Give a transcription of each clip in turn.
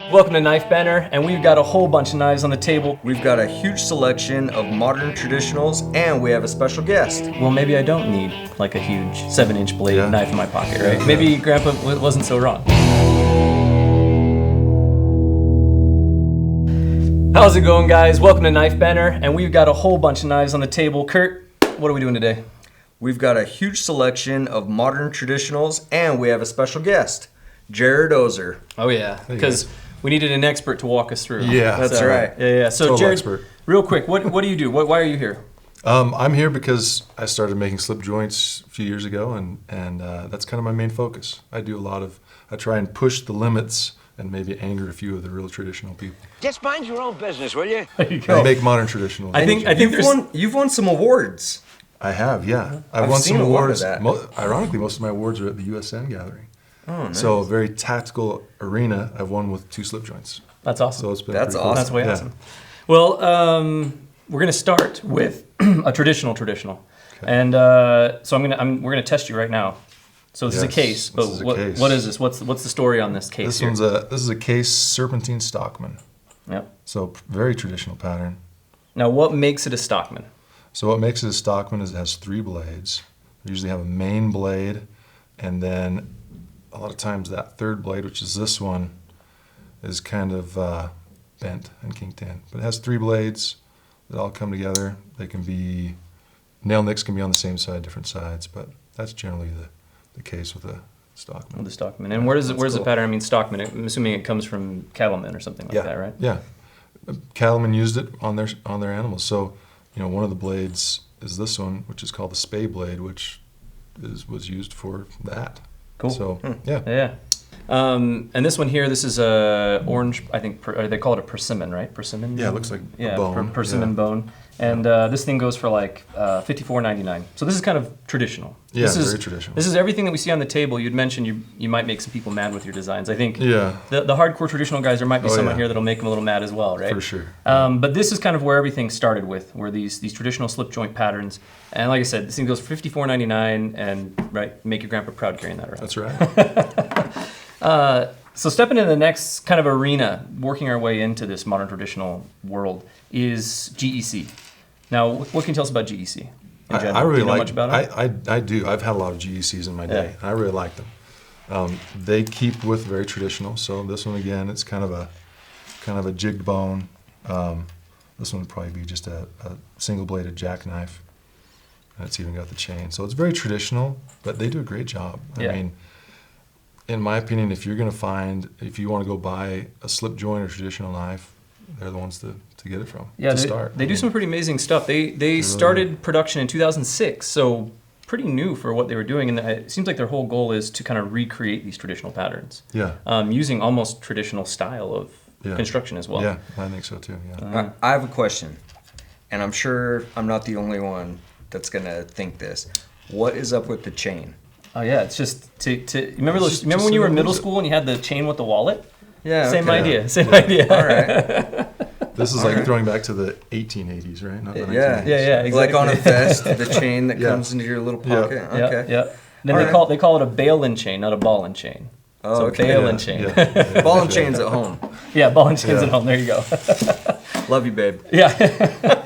Welcome to Knife Banter, and we've got a whole bunch of knives on the table. We've got a huge selection of modern traditionals, and we have a special guest. Well, maybe I don't need like a huge 7-inch blade knife in my pocket, right? Maybe Grandpa wasn't so wrong. How's it going, guys? Welcome to Knife Banter, and we've got a whole bunch of knives on the table. Kurt, what are we doing today? We've got a huge selection of modern traditionals, and we have a special guest, Jared Ozer. Oh yeah, because we needed an expert to walk us through. Yeah, That's right. Yeah. So Total Jared, expert. real quick, what do you do? Why are you here? I'm here because I started making slip joints a few years ago, and that's kind of my main focus. I try and push the limits and maybe anger a few of the real traditional people. Just mind your own business, will you? There you go. I make modern traditional. I think You've won some awards. I have, yeah. I've won seen some a lot of awards. that. Ironically, most of my awards are at the USN gathering. Oh, nice. So a very tactical arena. I've won with 2 slip joints. That's awesome. So it's been That's pretty cool. awesome. That's way Yeah. awesome. Well, we're gonna start with a traditional, and so we're gonna test you right now. So this is a Yes, case, but this is a what case. is this? What's the story on this case? This is a case serpentine Stockman. Yep. So very traditional pattern. Now, what makes it a Stockman? So what makes it a Stockman is it has 3 blades. They usually have a main blade, and then a lot of times that third blade, which is this one, is kind of bent and kinked in. But it has 3 blades that all come together. They can be, nail nicks can be on the same side, different sides, but that's generally the case with a Stockman. With the Stockman, and where's the pattern? I mean, Stockman. I'm assuming it comes from cattlemen or something like that, right? Yeah. Cattlemen used it on their animals. So, one of the blades is this one, which is called the spay blade, which was used for that. Cool. So, yeah. Yeah. And this one here, this is a orange. I think they call it a persimmon, right? Persimmon. Yeah, it looks like a yeah, bone. persimmon Yeah. bone. And this thing goes for like $54.99. So this is kind of traditional. Yeah, this is very traditional. This is everything that we see on the table. You'd mentioned you might make some people mad with your designs. I think Yeah. the hardcore traditional guys, there might be someone yeah. here that'll make them a little mad as well, right? For sure. But this is kind of where everything started with, were these traditional slip joint patterns. And like I said, this thing goes for $54.99, and right, make your grandpa proud carrying that around. That's right. So stepping into the next kind of arena, working our way into this modern traditional world, is GEC. Now, what can you tell us about GEC? In general? I really do you know like much about it? I do. I've had a lot of GECs in my day. Yeah. I really like them. They keep with very traditional. So this one again, it's kind of a jigged bone. This one would probably be just a single-bladed jackknife, and it's even got the chain. So it's very traditional, but they do a great job. Yeah. I mean, in my opinion, if you want to go buy a slip joint or traditional knife, they're the ones to get it from. Yeah, to start. they do some pretty amazing stuff. They started production in 2006, so pretty new for what they were doing. And it seems like their whole goal is to kind of recreate these traditional patterns. Yeah. Using almost traditional style of construction as well. Yeah, I think so too. Yeah. I have a question, and I'm sure I'm not the only one that's going to think this. What is up with the chain? Oh yeah, it's just to remember when you were in middle school and you had the chain with the wallet? Yeah. Same okay. idea. Same idea. All right. This is like throwing back to the 1880s, right? Not the 1980s. Yeah, exactly. Like on a vest, the chain that comes into your little pocket. Yeah. Okay. Yeah. Then All they call it a bail and chain, not a ball and chain. Oh, so okay. bail and chain. Yeah. Ball and chains at home. Yeah, ball and chains Yeah. at home. There you go. Love you, babe. Yeah.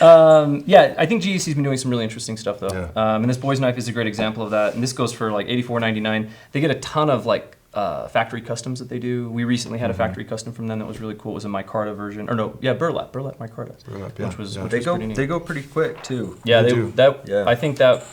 Yeah, I think GEC's been doing some really interesting stuff though. Yeah. And this boy's knife is a great example of that. And this goes for like $84.99. They get a ton of like factory customs that they do. We recently had a factory custom from them that was really cool. It was a micarta version, or no, yeah, burlap micarta, Burlap, yeah, which was yeah. which They was go pretty neat. they go pretty quick too. Yeah, They do. Yeah. I think that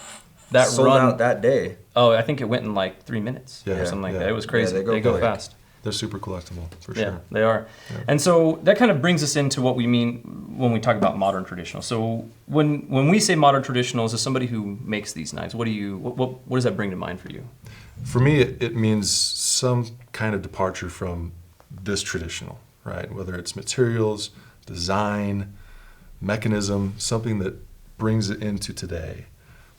Sold run out that day. Oh, I think it went in like 3 minutes or Yeah, something like yeah. that. It was crazy. Yeah, they go quick. fast. They're super collectible, for Yeah, sure. they are. Yeah. And so that kind of brings us into what we mean when we talk about modern traditional. So when we say modern traditionals, as somebody who makes these knives, what does that bring to mind for you? For me, it means some kind of departure from this traditional, right? Whether it's materials, design, mechanism, something that brings it into today.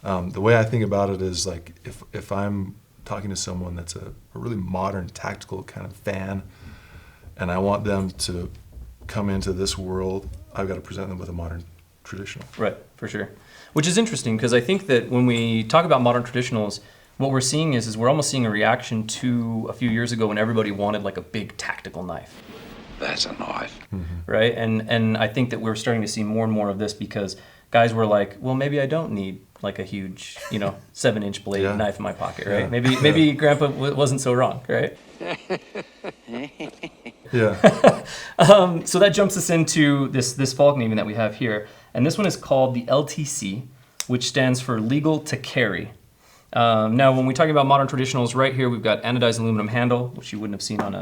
The way I think about it is like if I'm talking to someone that's a really modern tactical kind of fan, and I want them to come into this world, I've got to present them with a modern traditional. Right, for sure. Which is interesting because I think that when we talk about modern traditionals, what we're seeing is we're almost seeing a reaction to a few years ago when everybody wanted like a big tactical knife. That's a knife. Right? And I think that we're starting to see more and more of this because guys were like, well, maybe I don't need like a huge, 7-inch blade Yeah. knife in my pocket, right? Yeah. Maybe Grandpa wasn't so wrong, right? Yeah. So that jumps us into this Falk naming that we have here. And this one is called the LTC, which stands for Legal to Carry. Now, when we talk about modern traditionals, right here we've got anodized aluminum handle, which you wouldn't have seen on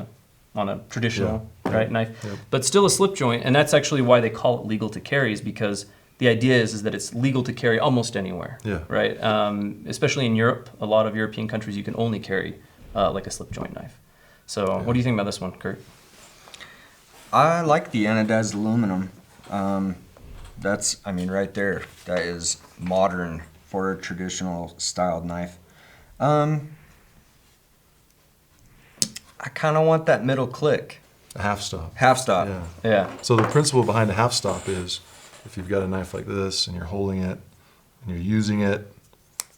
a traditional right knife, but still a slip joint. And that's actually why they call it legal to carry, is because the idea is that it's legal to carry almost anywhere. Yeah. Right. Especially in Europe, a lot of European countries you can only carry like a slip joint knife. So, what do you think about this one, Kurt? I like the anodized aluminum. Right there. That is modern for a traditional styled knife. I kind of want that middle click. A half stop. Half stop. Yeah. Yeah. So the principle behind a half stop is if you've got a knife like this and you're holding it and you're using it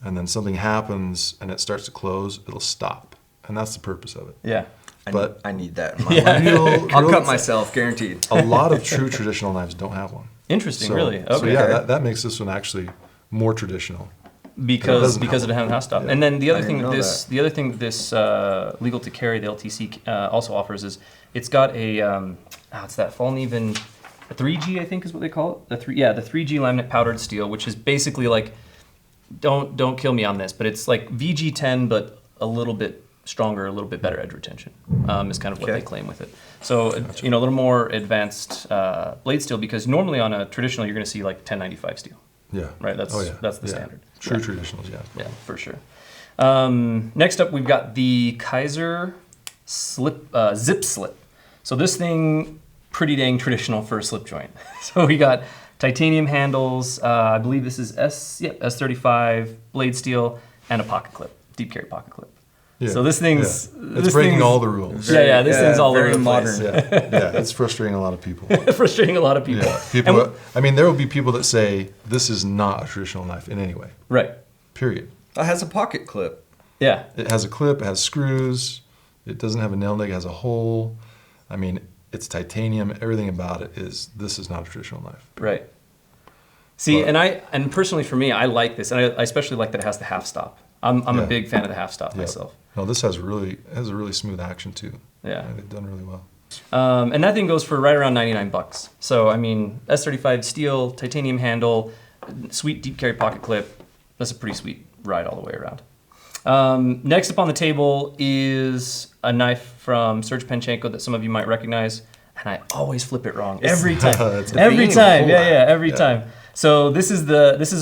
and then something happens and it starts to close, it'll stop. And that's the purpose of it. Yeah. But I need that in my life. I'll cut myself, guaranteed. a lot of true traditional knives don't have one. Interesting, So, really. So Okay. yeah, that makes this one actually more traditional. because doesn't it has a half stop. Yeah. And then the other I thing didn't that know this legal to carry, the LTC also offers is it's got a it's that fallen even a 3G, I think is what they call it. The 3G laminate powdered steel, which is basically like don't kill me on this, but it's like VG10 but a little bit stronger, a little bit better edge retention. Is kind of what they claim with it. So a little more advanced blade steel, because normally on a traditional you're going to see like 1095 steel. Yeah. Right, that's the Yeah. standard. True Yeah. traditionals, yeah. Yeah, for sure. Next up, we've got the Kaiser zip slip. So this thing, pretty dang traditional for a slip joint. So we got titanium handles. I believe this is S35 blade steel and a pocket clip, deep carry pocket clip. Yeah. So this thing's It's breaking all the rules. Yeah, this thing's all over very the modern. place. Yeah, it's frustrating a lot of people. Frustrating a lot of people. Yeah, people. There will be people that say this is not a traditional knife in any way. Right. Period. It has a pocket clip. Yeah. It has a clip. It has screws. It doesn't have a nail neg. It has a hole. It's titanium. Everything about it is. This is not a traditional knife. Right. See, But- and personally for me, I like this, and I especially like that it has the half stop. I'm a Yeah. big fan of the half stop Yeah. myself. No, this has a really smooth action too. Yeah. They've done really well. And that thing goes for right around $99. So S35 steel, titanium handle, sweet deep carry pocket clip. That's a pretty sweet ride all the way around. Next up on the table is a knife from Serge Penchenko that some of you might recognize, and I always flip it wrong every time. It's a Every bean. time, Cool. every time. So this is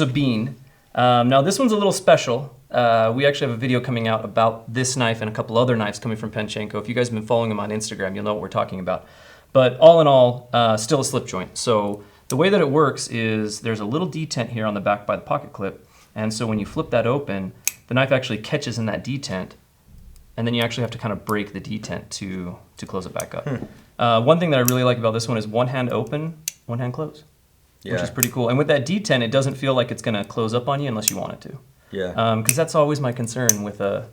a bean. Now this one's a little special. We actually have a video coming out about this knife and a couple other knives coming from Penchenko. If you guys have been following him on Instagram, you'll know what we're talking about. But all in all, still a slip joint. So the way that it works is there's a little detent here on the back by the pocket clip. And so when you flip that open, the knife actually catches in that detent. And then you actually have to kind of break the detent to close it back up. One thing that I really like about this one is one hand open, one hand close. Which is pretty cool. And with that detent, it doesn't feel like it's going to close up on you unless you want it to. Yeah. Because that's always my concern with a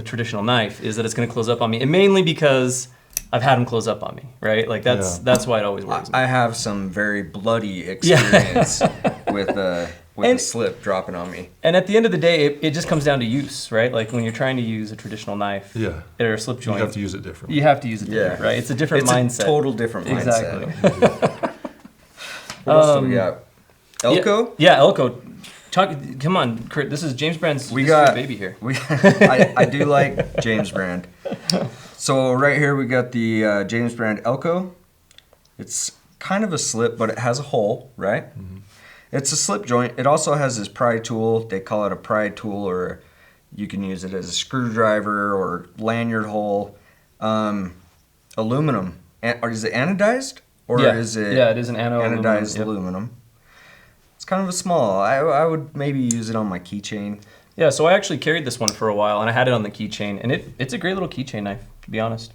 traditional knife, is that it's going to close up on me, and mainly because I've had them close up on me, right? Like that's why it always worries me. I have some very bloody experience with a slip dropping on me. And at the end of the day, it just comes down to use, right? Like when you're trying to use a traditional knife or a slip joint, You have to use it differently. you have to use it different, right? It's a different mindset. It's a total different mindset. Exactly. What else do we got? Elko? Yeah, Elko. Come on, Kurt. This is James Brand's baby here. I do like James Brand. So right here we got the James Brand Elko. It's kind of a slip, but it has a hole, right? Mm-hmm. It's a slip joint. It also has this pry tool. They call it a pry tool, or you can use it as a screwdriver or lanyard hole. Aluminum. Or is it anodized? Or is it it is an anodized aluminum? It's kind of a small. I would maybe use it on my keychain. Yeah, so I actually carried this one for a while, and I had it on the keychain, and it's a great little keychain knife, to be honest.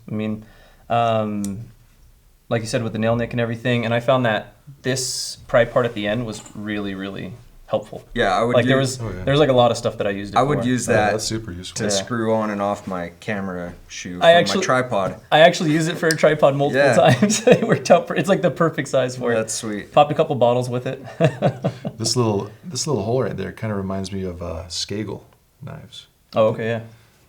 Like you said, with the nail nick and everything, and I found that this pry part at the end was really, really helpful. Yeah, I would like use, there was like a lot of stuff that I used it I for. would use that That's super useful. to screw on and off my camera shoe for my tripod. I actually use it for a tripod multiple times. It worked out. It's like the perfect size for it. That's sweet. Popped a couple bottles with it. This little hole right there kind of reminds me of Skagel knives. Oh, okay, yeah.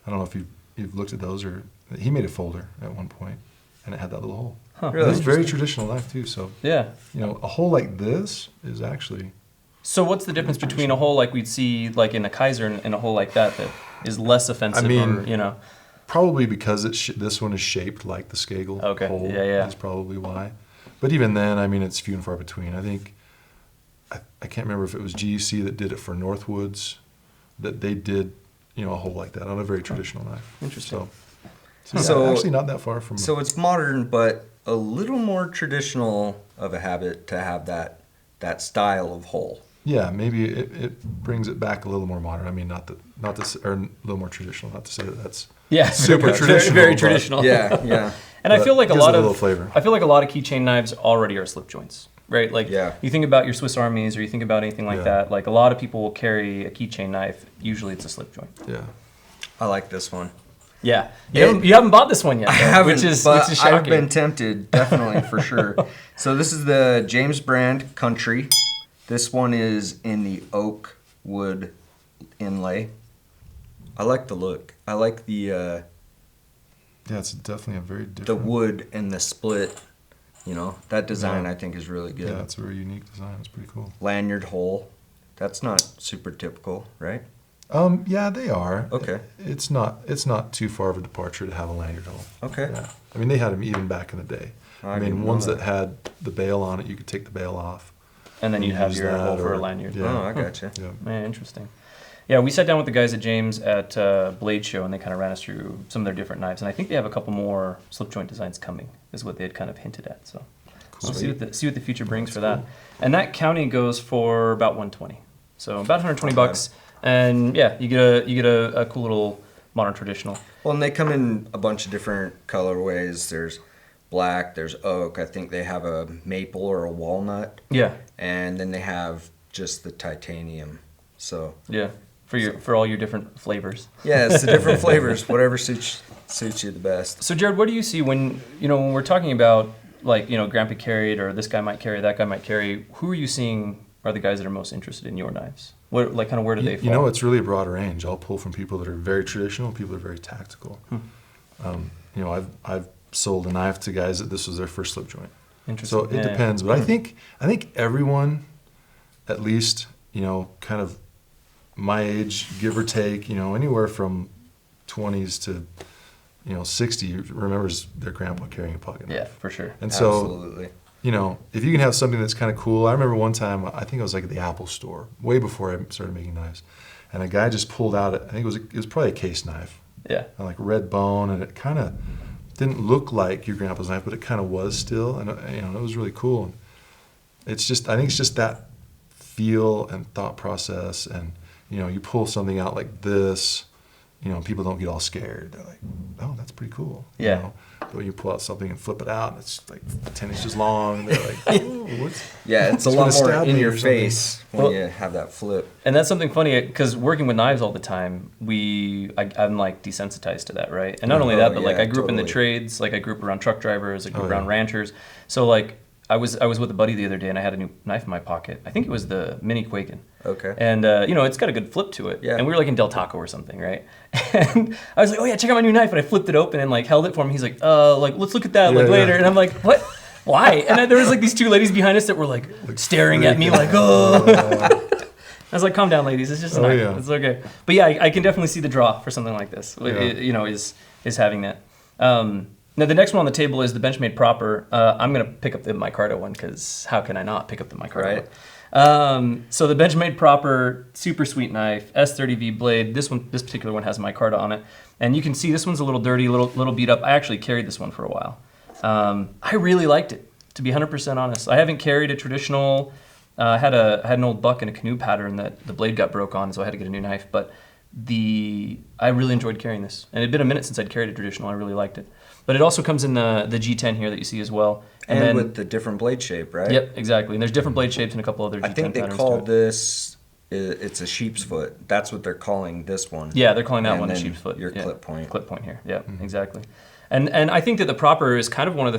I don't know if you've looked at those, or he made a folder at one point, and it had that little hole. Huh. Really? It's a very traditional knife too. So Yeah. a hole like this is actually. So what's the difference between a hole like we'd see like in a Kaiser and a hole like that is less offensive? I mean, or, probably because this one is shaped like the Skagel Okay, hole. yeah. That's probably why. But even then, I mean, it's few and far between. I think I can't remember if it was GEC that did it for Northwoods, that they did a hole like that on a very traditional knife. Interesting. So actually not that far from. So it's modern, but a little more traditional of a habit to have that style of hole. Yeah, maybe it brings it back a little more modern. I mean, not to or a little more traditional. Not to say that that's super very, traditional. very but- traditional. Yeah. And I But feel like gives it a little flavor. I feel like a lot of keychain knives already are slip joints, right? Like you think about your Swiss Armies or you think about anything like Yeah. that. Like a lot of people will carry a keychain knife. Usually it's a slip joint. Yeah. I like this one. Yeah, you haven't bought this one yet, I though, haven't, which is but shocking. I've been tempted, definitely, for sure. So this is the James Brand Country. This one is in the oak wood inlay. I like the look. I like the Yeah, it's definitely a very different. the wood and the split. That design I think is really good. Yeah, it's a very unique design. It's pretty cool. Lanyard hole. That's not super typical, right? Yeah, they are. Okay. It's not too far of a departure to have a lanyard hole. Okay. Yeah. I mean, they had them even back in the day. I I didn't mean, know ones that. that had the bail on it, you could take the bail off. And then you'd have use your that hole for a or- lanyard. Yeah. Oh, I gotcha. Yeah. Man, interesting. Yeah, we sat down with the guys at James at Blade Show, and they kind of ran us through some of their different knives. And I think they have a couple more slip joint designs coming, is what they had kind of hinted at. So we'll see what the future brings for that. And that counting goes for about $120. So about $120. And yeah, you get a cool little modern traditional. Well, and they come in a bunch of different colorways. There's black, there's oak. I think they have a maple or a walnut. Yeah. And then they have just the titanium. So Yeah. For all your different flavors. yeah, it's the different flavors, whatever suits you the best. So Jared, what do you see when we're talking about like, Grandpa carried or this guy might carry, that guy might carry, who are you seeing are the guys that are most interested in your knives? Where do they fall? It's really a broad range. I'll pull from people that are very traditional, people that are very tactical. I've sold a knife to guys that this was their first slip joint. Interesting. So it depends, but I think everyone, at least kind of my age, give or take, anywhere from 20s to 60 remembers their grandpa carrying a pocket knife. Yeah, for sure. And so Absolutely. if you can have something that's kind of cool. I remember one time, I think I was like at the Apple store, way before I started making knives, and a guy just pulled out, I think it was probably a case knife, Yeah. like red bone, and it kind of didn't look like your grandpa's knife, but it kind of was still, and it was really cool. And I think it's just that feel and thought process, and you pull something out like this, people don't get all scared. They're like, oh, that's pretty cool. Yeah. But when you pull out something and flip it out, and it's like 10 inches long, and they're like, oh, what's... Yeah, it's a It's lot gonna more stab in me your or something. face when you have that flip. And that's something funny because working with knives all the time, I'm like desensitized to that, right? And not only that, but like yeah, I grew up in the totally. trades, like I grew up around truck drivers, I grew up yeah. around ranchers. So like I was with a buddy the other day and I had a new knife in my pocket. I think it was the Mini Quaken. Okay. And it's got a good flip to it. Yeah. And we were like in Del Taco or something, right? And I was like, oh yeah, check out my new knife. And I flipped it open and like held it for him. He's like, let's look at that Yeah, later. yeah. And I'm like, what? Why? And there was like these two ladies behind us that were like staring at me like, oh. I was like, calm down, ladies. It's just a knife. yeah. It's okay. But yeah, I can definitely see the draw for something like this. Yeah. Is having that. Now the next one on the table is the Benchmade Proper. I'm gonna pick up the micarta one because how can I not pick up the micarta Right. one? So the Benchmade Proper, super sweet knife, S30V blade. This particular one has micarta on it, and you can see this one's a little dirty, little beat up. I actually carried this one for a while. I really liked it, to be 100% honest. I haven't carried a traditional. I had an old buck in a canoe pattern that the blade got broke on, so I had to get a new knife. But I really enjoyed carrying this, and it'd been a minute since I'd carried a traditional. I really liked it. But it also comes in the G10 here that you see as well. And then, with the different blade shape, right? Yep, exactly. And there's different blade shapes and a couple other G10 I think they patterns called to it. this it's a sheep's foot. That's what they're calling this one. Yeah, they're calling that And one a then sheep's foot. your Yeah. clip point. Clip point here. Yeah, exactly. And I think that the Proper is kind of one of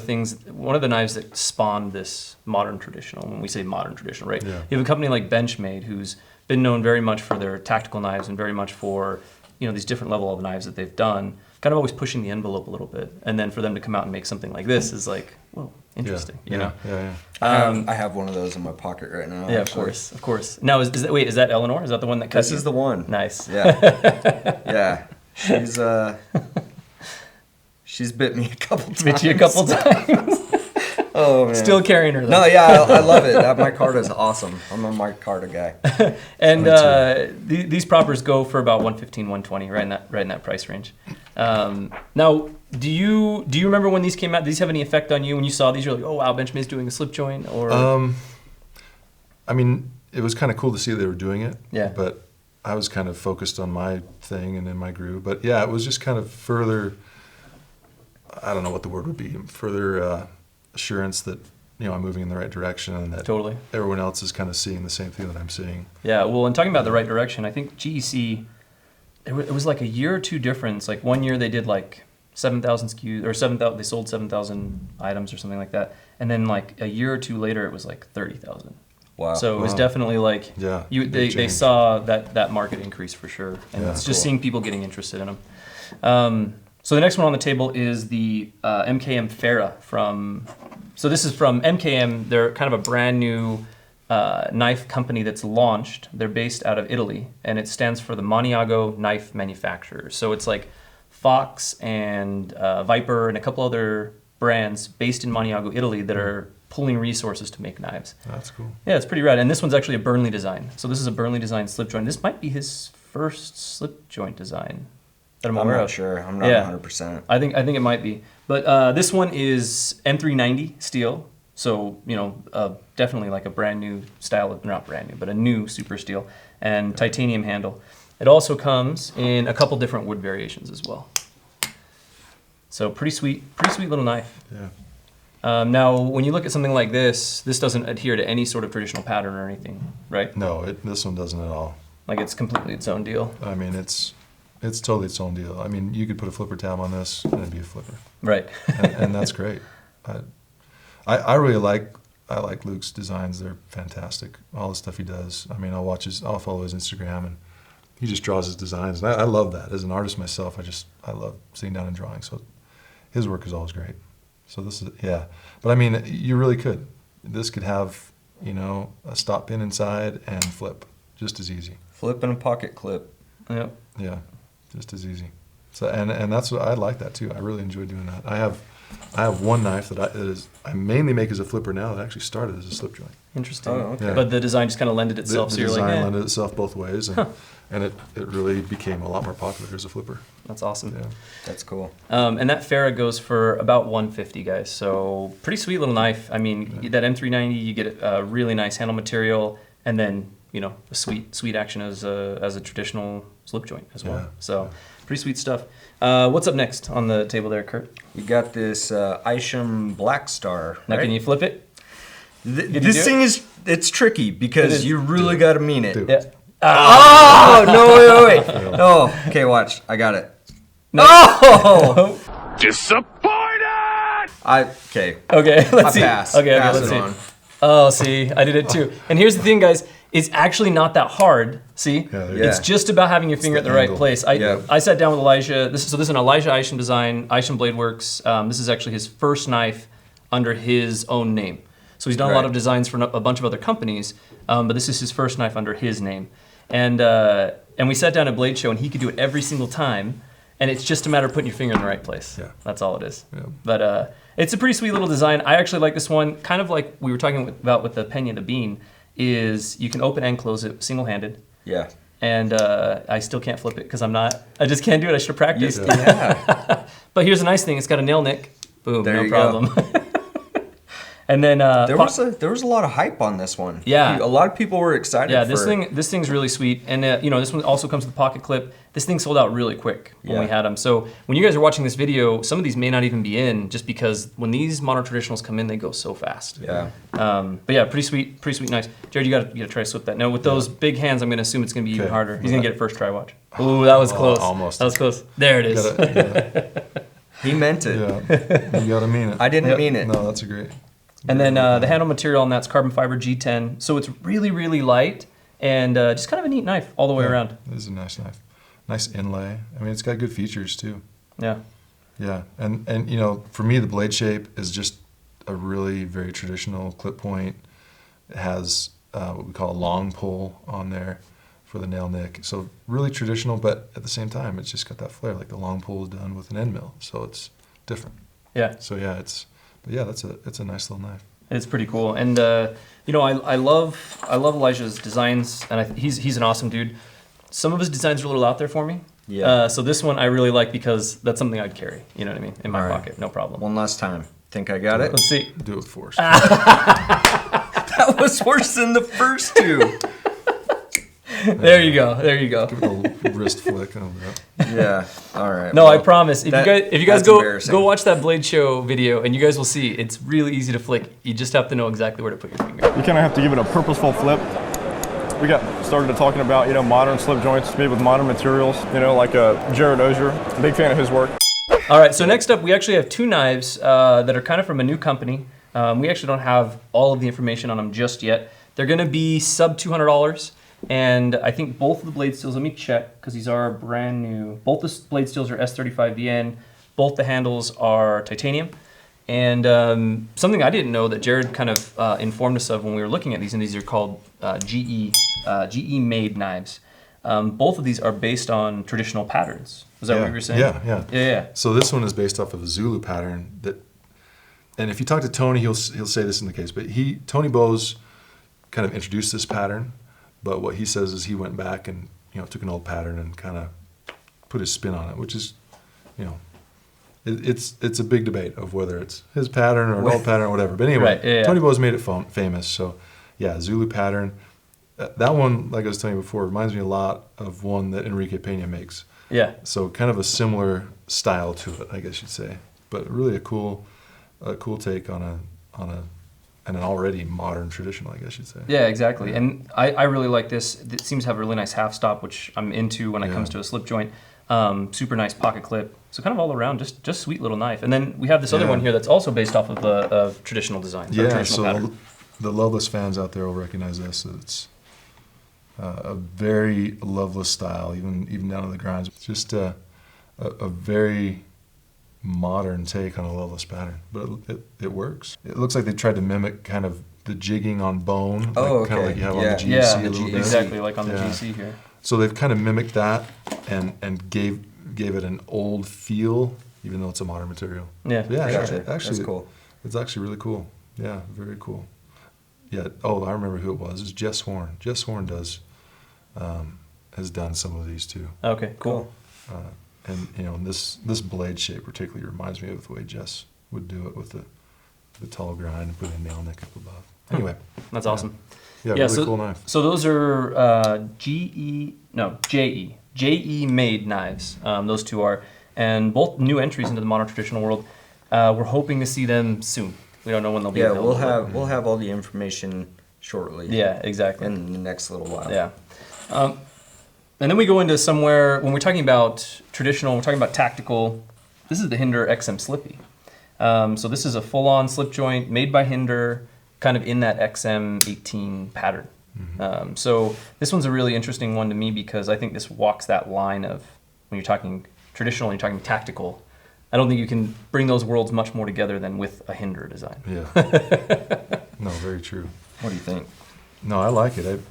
the knives that spawned this modern traditional. When we say modern traditional, right? Yeah. You have a company like Benchmade, who's been known very much for their tactical knives and very much for these different level of knives that they've done. Kind of always pushing the envelope a little bit, and then for them to come out and make something like this is like, whoa, interesting. Yeah. You know. Yeah, yeah. I have one of those in my pocket right now. Yeah, actually. of course. Now, is that Eleanor? Is that the one that cut This you? is the one. Nice. Yeah. Yeah. She's bit me a couple times. Bit you a couple times. Oh man. Still carrying her though. No, yeah, I love it. That micarta is awesome. I'm a micarta guy. And these Propers go for about $115, $120, right in that price range. Now, do you remember when these came out? Did these have any effect on you when you saw these? You're like, oh wow, Benchmade's doing a slip joint, or I mean, it was kind of cool to see they were doing it. Yeah. But I was kind of focused on my thing and in my groove. But yeah, it was just kind of further, I don't know what the word would be, further assurance that I'm moving in the right direction and that Totally. everyone else is kind of seeing the same thing that I'm seeing. Yeah. Well, and talking about the right direction, I think GEC, it was like a year or two difference. Like one year they did like 7,000 SKUs or 7,000. They sold 7,000 items or something like that, and then like a year or two later it was like 30,000. Wow. So it was definitely like they saw that market increase for sure, and it's just seeing people getting interested in them. So the next one on the table is the MKM Fara from. So this is from MKM. They're kind of a brand new knife company that's launched. They're based out of Italy, and it stands for the Maniago Knife Manufacturers. So it's like Fox and Viper and a couple other brands based in Maniago, Italy, that are pulling resources to make knives. That's cool. Yeah, it's pretty rad. And this one's actually a Burnley design. So this is a Burnley design slip joint. This might be his first slip joint design that I'm aware not of. sure. I'm not 100%. I think it might be. But this one is M390 steel. So, definitely like a brand new style, not brand new, but a new super steel, and titanium handle. It also comes in a couple different wood variations as well. So pretty sweet little knife. Yeah. Now, when you look at something like this doesn't adhere to any sort of traditional pattern or anything, right? No, this one doesn't at all. Like it's completely its own deal. I mean, it's totally its own deal. I mean, you could put a flipper tab on this and it'd be a flipper. Right. and that's great. I really like Luke's designs. They're fantastic. All the stuff he does. I mean, I'll follow his Instagram, and he just draws his designs. And I love that. As an artist myself, I love sitting down and drawing. So his work is always great. So this is, yeah. But I mean, you really could. This could have, a stop pin inside and flip, just as easy. Flip and a pocket clip. Yep. Yeah, just as easy. So and that's what I like that too. I really enjoy doing that. I have one knife that I mainly make as a flipper now that actually started as a slip joint. Interesting. Oh, okay. Yeah. But the design just kind of lended itself. The so you're design like, lended itself both ways, and it really became a lot more popular as a flipper. That's awesome. Yeah. That's cool. And that Fara goes for about $150, guys. So pretty sweet little knife. I mean, that M390, you get a really nice handle material, and then a sweet action as a traditional slip joint as well. Yeah. So pretty sweet stuff. What's up next on the table there, Kurt? We got this Isham Blackstar. Now, right? can you flip it? This thing it's tricky because you really got to mean it. Do it. Yeah. Oh no! Wait! Oh, okay. Watch. I got it. No! Oh! Disappointed! Okay. Okay, let's see. Pass. Okay, Pass let's it see. on. Oh, see, I did it too. And here's the thing, guys. It's actually not that hard. See? Yeah, there you It's go. just about having your finger the at the right angle. place. I sat down with Elijah. This is an Elijah Isham design, Isham Blade Works. This is actually his first knife under his own name. So he's done a lot Right. of designs for a bunch of other companies, but this is his first knife under his name. And we sat down at Blade Show, and he could do it every single time. And it's just a matter of putting your finger in the right place. Yeah. That's all it is. Yeah. But it's a pretty sweet little design. I actually like this one. Kind of like we were talking about with the Pena, the bean, is you can open and close it single-handed. Yeah. And I still can't flip it because I just can't do it. I should have practiced. Yeah. But here's a nice thing. It's got a nail nick. Boom, There no you problem. And then There was a lot of hype on this one. Yeah. A lot of people were excited. yeah, for this thing's really sweet, and this one also comes with a pocket clip. This thing sold out really quick when we had them. So when you guys are watching this video, some of these may not even be in, just because when these modern traditionals come in, they go so fast. Yeah. But yeah, pretty sweet knives. Jared, you gotta try to slip that. Now with those big hands, I'm gonna assume it's gonna be even harder. He's gonna get it first try. Watch. Ooh, that was close. Almost. That was close. There it is. He meant it. Yeah, you gotta mean it. I didn't mean it. No, that's a great. And then the handle material on that's carbon fiber G10, so it's really, really light and just kind of a neat knife all the way around. It is a nice knife. Nice inlay. I mean, it's got good features too. Yeah. Yeah, and for me, the blade shape is just a really very traditional clip point. It has what we call a long pull on there for the nail nick. So really traditional, but at the same time, it's just got that flair. Like the long pull is done with an end mill, so it's different. Yeah. So yeah, it's a nice little knife. It's pretty cool, and I love Elijah's designs, and he's an awesome dude. Some of his designs are a little out there for me. Yeah. So this one I really like because that's something I'd carry. You know what I mean? In my pocket, no problem. One last time. Think I got it? Let's see. Do it for us. That was worse than the first two. There you go. Give it a little wrist flick. Yeah. All right. No, I promise. If you guys that's go embarrassing. watch that Blade Show video, and you guys will see it's really easy to flick. You just have to know exactly where to put your finger. You kind of have to give it a purposeful flip. We got started talking about, modern slip joints made with modern materials, like Jared Ozier. Big fan of his work. All right, so next up, we actually have two knives that are kind of from a new company. We actually don't have all of the information on them just yet. They're gonna be sub $200, and I think both of the blade steels, let me check, because these are brand new. Both the blade steels are S35VN, both the handles are titanium. And something I didn't know that Jared kind of informed us of when we were looking at these, and these are called GE made knives. Both of these are based on traditional patterns. Is that what you were saying? Yeah. So this one is based off of a Zulu pattern and if you talk to Tony, he'll say this in the case, but Tony Bowes kind of introduced this pattern, but what he says is he went back and took an old pattern and kind of put his spin on it, which is, it's a big debate of whether it's his pattern or an old pattern or whatever. But anyway, Tony Bowes made it famous. So yeah, Zulu pattern. That one, like I was telling you before, reminds me a lot of one that Enrique Pena makes. Yeah. So kind of a similar style to it, I guess you'd say. But really a cool take on an already modern traditional, I guess you'd say. Yeah, exactly. Yeah. And I really like this. It seems to have a really nice half stop, which I'm into when it comes to a slip joint. Super nice pocket clip. So kind of all around, just sweet little knife. And then we have this other one here that's also based off of traditional design. So the Loveless fans out there will recognize this. It's a very Loveless style, even down to the grinds. It's just a very modern take on a Loveless pattern, but it works. It looks like they tried to mimic kind of the jigging on bone, kind of like you have on the GC a little bit. Exactly, like on the GC here. So they've kind of mimicked that and gave it an old feel, even though it's a modern material. Yeah, actually, that's cool. It's actually really cool. Yeah, very cool. Yeah. Oh, I remember who it was. It's Jess Horn. Jess Horn has done some of these too. Okay, cool. And this blade shape particularly reminds me of the way Jess would do it with the tall grind and putting a nail nick up above. Anyway, that's awesome. Yeah, really cool knife. So those are JE made knives. Those two are, and both new entries into the modern traditional world. We're hoping to see them soon. We don't know when they'll be available. Yeah, we'll have all the information shortly. Yeah, exactly. In the next little while. Yeah. And then we go into somewhere, when we're talking about traditional, we're talking about tactical. This is the Hinder XM Slippy. So this is a full-on slip joint made by Hinder, kind of in that XM18 pattern. Mm-hmm. So this one's a really interesting one to me because I think this walks that line of when you're talking traditional and you're talking tactical. I don't think you can bring those worlds much more together than with a Hinder design. Yeah. No, very true. What do you think? No, I like it.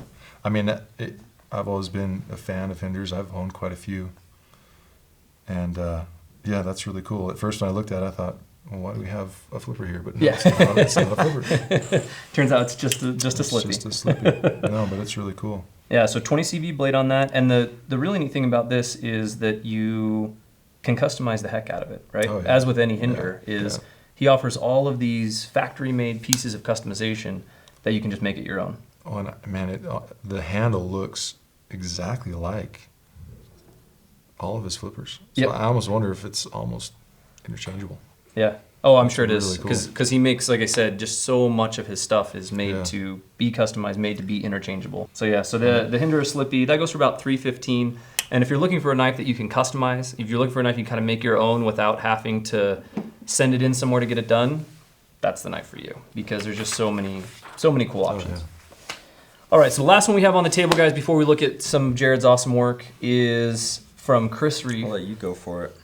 I've always been a fan of Hinders. I've owned quite a few. And that's really cool. At first when I looked at it, I thought, well, why do we have a flipper here? But no, it's not a flipper. Turns out it's just a Slippy. It's just a Slippy. No, but it's really cool. Yeah, so 20 CV blade on that. And the really neat thing about this is that you can customize the heck out of it, right? Oh, yeah. As with any Hinder, he offers all of these factory-made pieces of customization that you can just make it your own. Oh, and man, the handle looks exactly like all of his flippers. So Yep. I almost wonder if it's almost interchangeable. Yeah. Oh, I'm sure it is, really cool. because he makes, like I said, just so much of his stuff is made Yeah. to be customized, made to be interchangeable. So yeah, so the Hinder Slippy, that goes for about $315. And if you're looking for a knife that you can customize, if you're looking for a knife you can kind of make your own without having to send it in somewhere to get it done, that's the knife for you, because there's just so many cool options. yeah. All right, so the last one we have on the table, guys, before we look at some of Jared's awesome work, is from Chris Reeve. I'll let you go for it.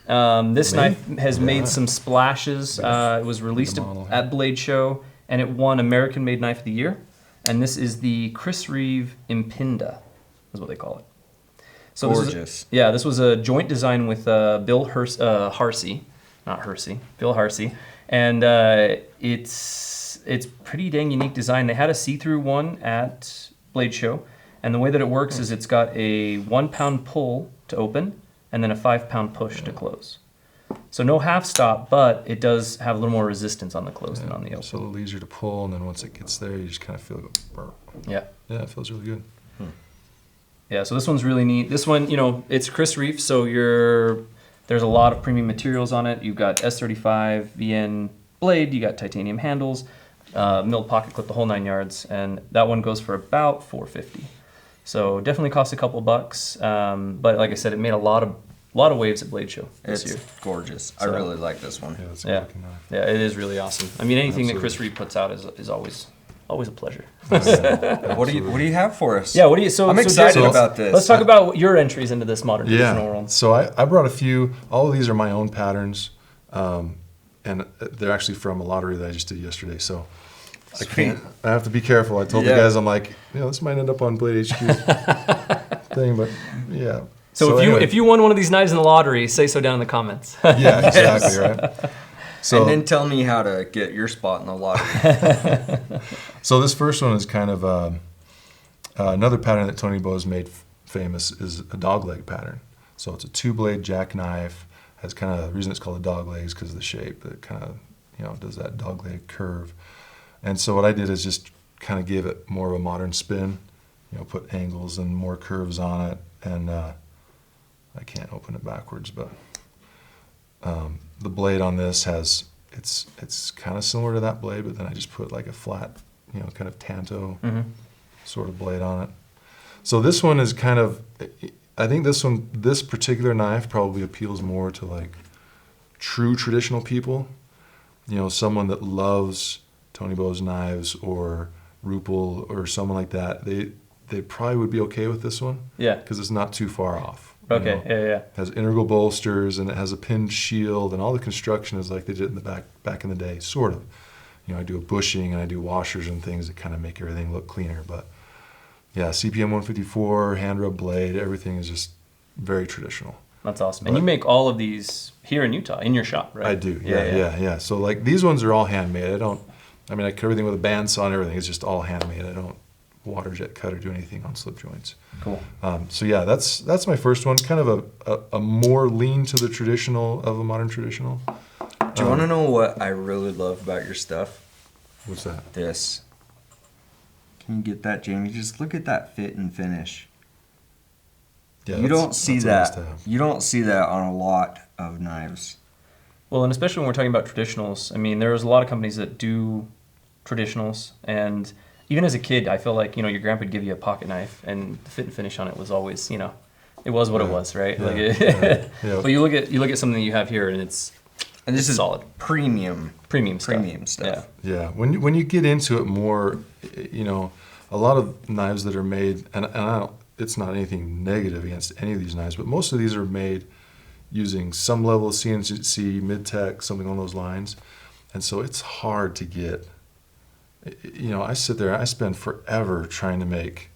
This Me? knife has made some splashes. It was released The model. at Blade Show, and it won American Made Knife of the Year. And this is the Chris Reeve Impinda, is what they call it. So Gorgeous. This was a joint design with Bill Harsey, not Hersey, Bill Harsey, and it's pretty dang unique design. They had a see-through one at Blade Show, and the way that it works is it's got a 1 pound pull to open, and then a 5 pound push to close. So no half stop, but it does have a little more resistance on the close than on the open. It's a little easier to pull, and then once it gets there, you just kind of feel it go burr. Yeah. Yeah, it feels really good. Yeah, so this one's really neat. This one, it's Chris Reeve, so there's a lot of premium materials on it. You've got S35 VN blade, you got titanium handles, milled pocket clip, the whole 9 yards, and that one goes for about $450. So definitely cost a couple bucks, but like I said, it made a lot of waves at Blade Show this It's year. gorgeous. I So- really like this one. Yeah, that's a Yeah, good looking knife. yeah, it is really awesome. I mean, anything that Chris Absolutely. Reeve puts out is always a pleasure. What do you have for us? Yeah, what do you? So I'm so excited Jared, about this. Let's talk about your entries into this modern traditional Yeah. world. So I brought a few. All of these are my own patterns, and they're actually from a lottery that I just did yesterday. So I have to be careful. I told the Yeah. guys, I'm like, this might end up on Blade HQ's thing, but yeah. So anyway. if you won one of these knives in the lottery, say so down in the comments. Yeah, exactly right. So And then tell me how to get your spot in the lottery. So this first one is kind of another pattern that Tony Bowes made famous is a dog leg pattern. So it's a 2-blade jackknife. Has kind of the reason it's called a dog leg is because of the shape. It kind of does that dog leg curve. And so what I did is just kind of gave it more of a modern spin. Put angles and more curves on it. And I can't open it backwards, but the blade on this it's kind of similar to that blade, but then I just put like a flat, kind of tanto sort of blade on it. So this one is kind of, I think this particular knife probably appeals more to like true traditional people. Someone that loves Tony Bowes knives or Rupel or someone like that. They probably would be okay with this one. Yeah. Because it's not too far off. Okay. Yeah. It has integral bolsters and it has a pinned shield and all the construction is like they did in the back in the day, sort of. I do a bushing and I do washers and things that kind of make everything look cleaner. But yeah, CPM 154, hand rub blade, everything is just very traditional. That's awesome. And you make all of these here in Utah, in your shop, right? I do. Yeah. So like these ones are all handmade. I cut everything with a bandsaw and everything. It's just all handmade. I don't water jet cut or do anything on slip joints. Cool. So yeah, that's my first one. Kind of a more lean to the traditional of a modern traditional. Do you want to know what I really love about your stuff? What's that? This. Can you get that, Jamie? Just look at that fit and finish. Yeah, You don't see that's nice that. to have. You don't see that on a lot of knives. Well, and especially when we're talking about traditionals, I mean, there's a lot of companies that do traditionals, and even as a kid, I feel like your grandpa would give you a pocket knife, and the fit and finish on it was always it was what it was, right? Yeah, Like, yeah. But you look at something that you have here, and it's And this It's is solid. premium stuff. Yeah, when you get into it more, a lot of knives that are made, and I don't, it's not anything negative against any of these knives, but most of these are made using some level of CNC, mid-tech, something along those lines, and so it's hard to get. I sit there, I spend forever trying to make,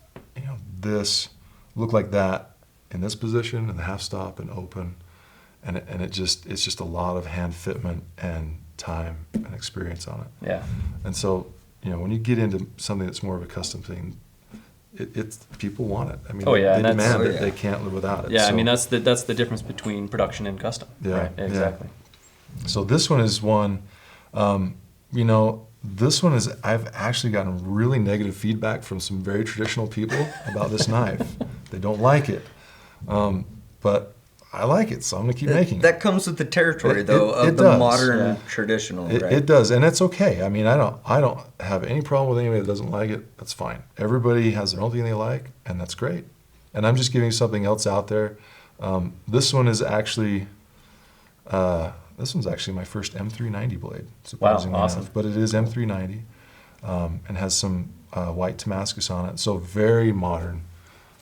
this look like that in this position, and the half stop and open, and it's just a lot of hand fitment and time and experience on it. Yeah. And so, when you get into something that's more of a custom thing, it's people want it. I mean, Oh, yeah, they and that's- demand Oh, it. yeah. They can't live without it. Yeah, I So- mean that's the difference between production and custom. Yeah, Right. yeah. Exactly. So this one is one You know, this one is, I've actually gotten really negative feedback from some very traditional people about this knife. They don't like it. But I like it, so I'm gonna keep making it. That comes with the territory, It of the does. modern traditional, right? It does, and it's okay. I mean, I don't have any problem with anybody that doesn't like it. That's fine. Everybody has their own thing they like, and that's great. And I'm just giving something else out there. This one is actually, this one's actually my first M390 blade, surprisingly awesome. enough. But it is M390, and has some white Damascus on it. So very modern.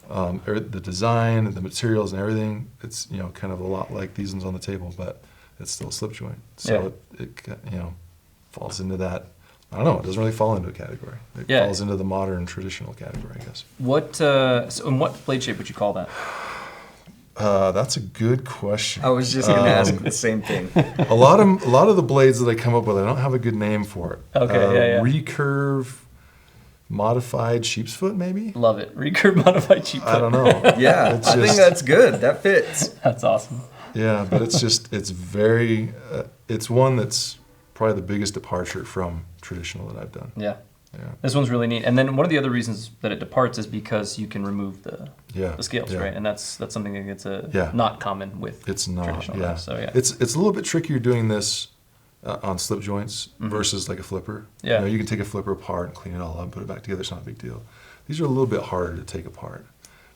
The design, the materials, and everything, it's, you know, kind of a lot like these ones on the table, but it's still a slip joint. So it you know, falls into that. I don't know. It doesn't really fall into a category. It falls into the modern traditional category, I guess. What so in what blade shape would you call that? That's a good question. I was just going to ask the same thing. A lot of the blades that I come up with, I don't have a good name for it. Okay, Recurve modified sheep's foot, maybe? Love it. Recurve modified cheap. I don't know. Yeah, I think that's good. That fits. That's awesome. Yeah, but it's just, it's very, it's one that's probably the biggest departure from traditional that I've done. Yeah. Yeah. This one's really neat. And then one of the other reasons that it departs is because you can remove the scales, yeah. right? And that's something that gets Yeah. not common with It's not, traditional yeah. knives. So yeah. It's a little bit trickier doing this on slip joints versus like a flipper. Yeah. You know, you can take a flipper apart and clean it all up and put it back together. It's not a big deal. These are a little bit harder to take apart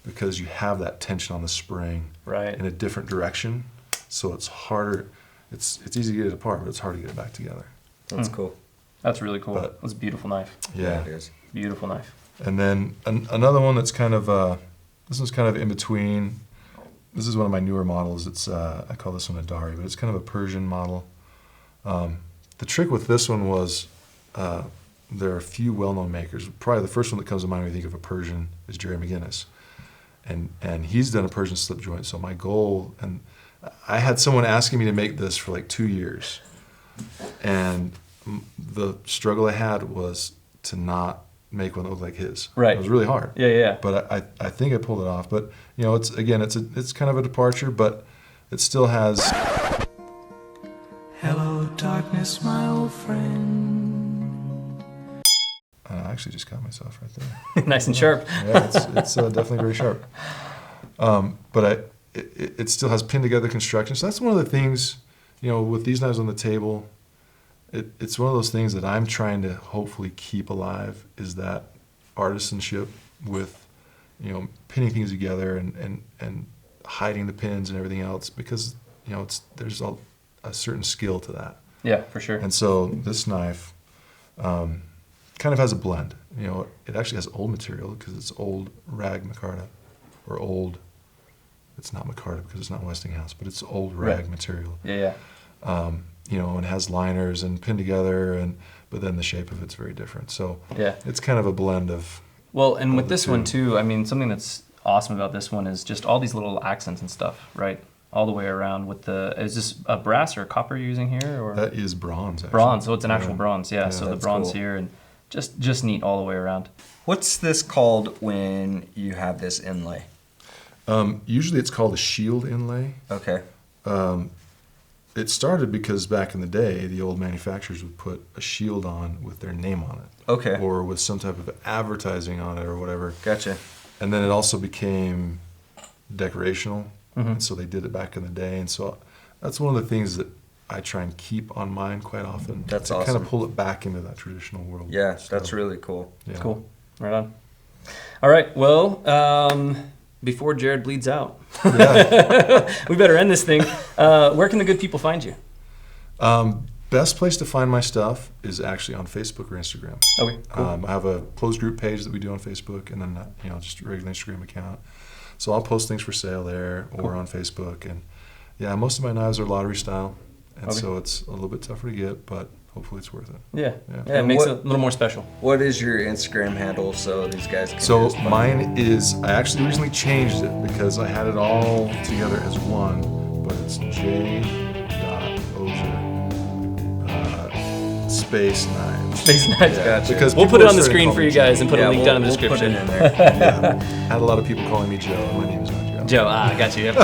because you have that tension on the spring Right. in a different direction. So it's harder. It's easy to get it apart, but it's hard to get it back together. That's cool. That's really cool. But- That's a beautiful knife. Yeah. It is. Beautiful knife. And then another one that's kind of, this one's kind of in between. This is one of my newer models. It's, I call this one a Dari, but it's kind of a Persian model. The trick with this one was there are a few well-known makers. Probably the first one that comes to mind when you think of a Persian is Jerry McGinnis. And he's done a Persian slip joint. So my goal, and I had someone asking me to make this for like 2 years. And the struggle I had was to not make one that looked like his. Right. It was really hard. Yeah. But I think I pulled it off. But you know, it's kind of a departure, but it still has. Hello, darkness, my old friend. I actually just got myself right there. Nice and sharp. Yeah, it's definitely very sharp. But it still has pinned together construction. So that's one of the things, you know, with these knives on the table. It's one of those things that I'm trying to hopefully keep alive, is that artisanship with, you know, pinning things together and hiding the pins and everything else, because, you know, there's a certain skill to that. Yeah, for sure. And so this knife kind of has a blend. You know, it actually has old material because it's old rag micarta, or old. It's not micarta because it's not Westinghouse, but it's old rag material. Yeah. You know, and has liners and pinned together, but then the shape of it's very different. So Yeah. it's kind of a blend of. Well, and with the this two. one too, I mean, something that's awesome about this one is just all these little accents and stuff, right? All the way around with is this a brass or a copper you're using here, or That is bronze, actually. bronze? So it's an actual Yeah. bronze, yeah. So the that's bronze cool. here, and just neat all the way around. What's this called when you have this inlay? Usually it's called a shield inlay. Okay. It started because back in the day, the old manufacturers would put a shield on with their name on it. Okay. Or with some type of advertising on it or whatever. Gotcha. And then it also became decorational. Mm-hmm. And so they did it back in the day. And so that's one of the things that I try and keep on mind quite often. That's to kind awesome. of pull it back into that traditional world. Yeah, So, that's really cool. yeah. Cool. Right on. All right. Well, before Jared bleeds out, we better end this thing. Where can the good people find you? Best place to find my stuff is actually on Facebook or Instagram. Okay. Cool. I have a closed group page that we do on Facebook, and then just a regular Instagram account. So I'll post things for sale there or on Facebook. And yeah, most of my knives are lottery style, and Okay. so it's a little bit tougher to get, but hopefully it's worth it. Yeah. Yeah. Yeah. It And makes what- it a little more special. What is your Instagram handle so these guys can So just find mine is, I actually recently changed it because I had it all together as one, but it's j.ozer space knives. Space knives. Gotcha. Because We'll people put it are on the starting to screen call for me you guys and put Yeah, a link down in the we'll put description. it in there. Yeah. I had a lot of people calling me Joe. My name is not Joe. Joe, gotcha. Yep.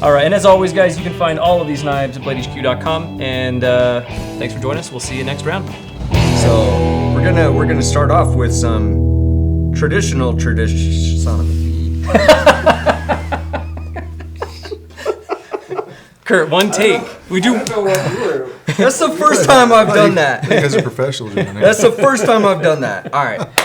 All right, and as always, guys, you can find all of these knives at bladehq.com. And thanks for joining us. We'll see you next round. So we're gonna start off with some traditional son of a bee. Kurt, one take. We do. That's the first time I've done that. You guys are professionals. That's the first time I've done that. All right.